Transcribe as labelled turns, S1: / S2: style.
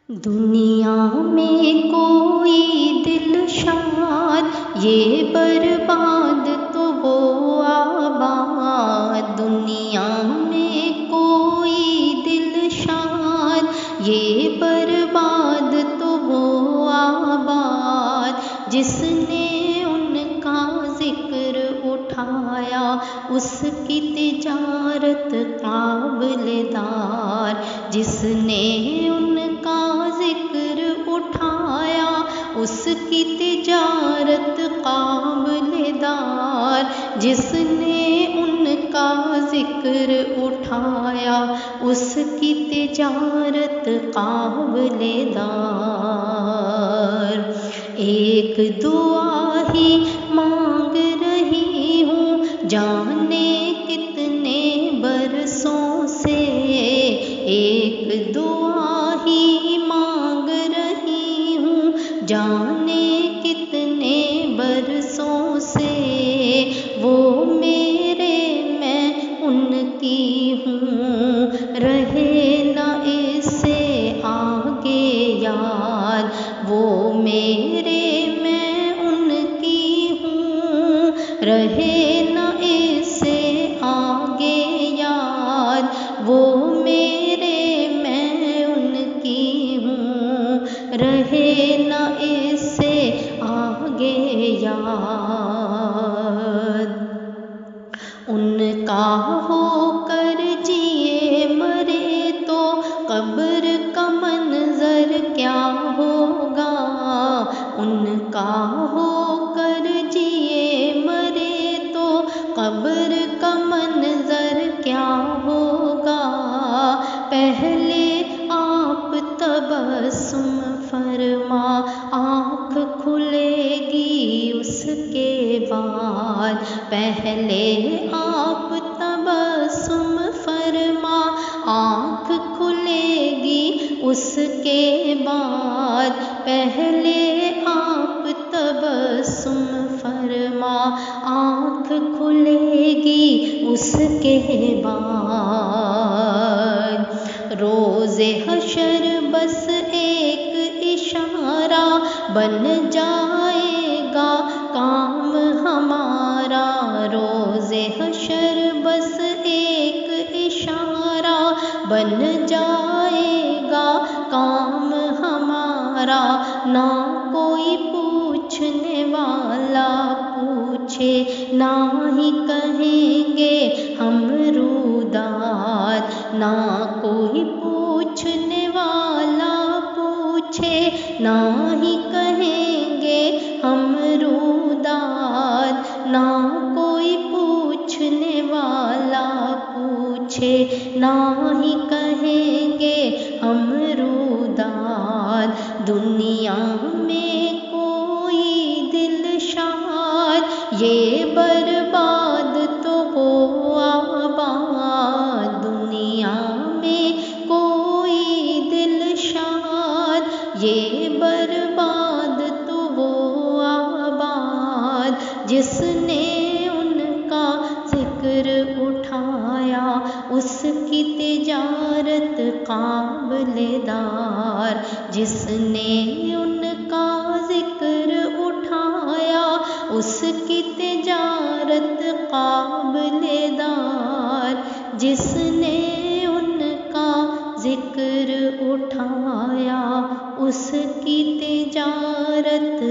S1: دنیا میں کوئی دل شاد، یہ برباد تو وہ آباد۔ دنیا میں کوئی دل شاد، یہ برباد تو وہ آباد۔ جس نے ان کا ذکر اٹھایا، اس کی تجارت قابل دار۔ جس نے ان کا ذکر اٹھایا، اس کی تجارت قابل دار۔ جس نے ان کا ذکر اٹھایا، اس کی تجارت قابل دار۔ ایک دعا ہی مانگ رہی ہوں جانے کتنے برسوں سے، ایک دعا ہی مانگ رہی ہوں جانے کتنے برسوں سے۔ وہ میرے میں ان کی ہوں، رہے نہ اس سے آگے یاد۔ وہ میرے میں ان کی ہوں، رہے نہ اس سے آگے یاد۔ وہ میرے میں ان کی ہوں، رہے نہ اس سے آگے یاد۔ ان کا ہو کر جیے مرے تو قبر کا منظر کیا ہوگا۔ ان کا ہو کر جیے مرے تو قبر کا منظر کیا ہوگا۔ پہلے آپ تبسم فرما، آنکھ کھلے گی اس کے بعد۔ پہلے آپ تبسم فرما، آنکھ کھلے گی اس کے بعد۔ پہلے آپ تبسم فرما، آنکھ کھلے گی اس کے بعد۔ روز حشر بس ایک اشارہ بن جائے گا کام ہمارا۔ روز حشر بس ایک اشارہ بن جائے گا کام ہمارا۔ نہ کوئی پوچھنے والا پوچھے، نہ ہی کہیں گے ہم رودات۔ نہ کوئی پوچھنے والا پوچھے، نہ ہی کہیں گے ہم رودات۔ نہ کوئی پوچھنے والا پوچھے، نہ ہی کہیں گے ہم رودات۔ دنیا میں کوئی دل شاد، یہ برباد تو وہ آباد۔ دنیا میں کوئی دل شاد، یہ برباد تو وہ آباد۔ جس نے ان کا ذکر اٹھایا، اس کی تجارت قابل دار۔ جس نے ان کا ذکر اٹھایا، اس کی تجارت قابل دار۔ جس نے ان کا ذکر اٹھایا، اس کی تجارت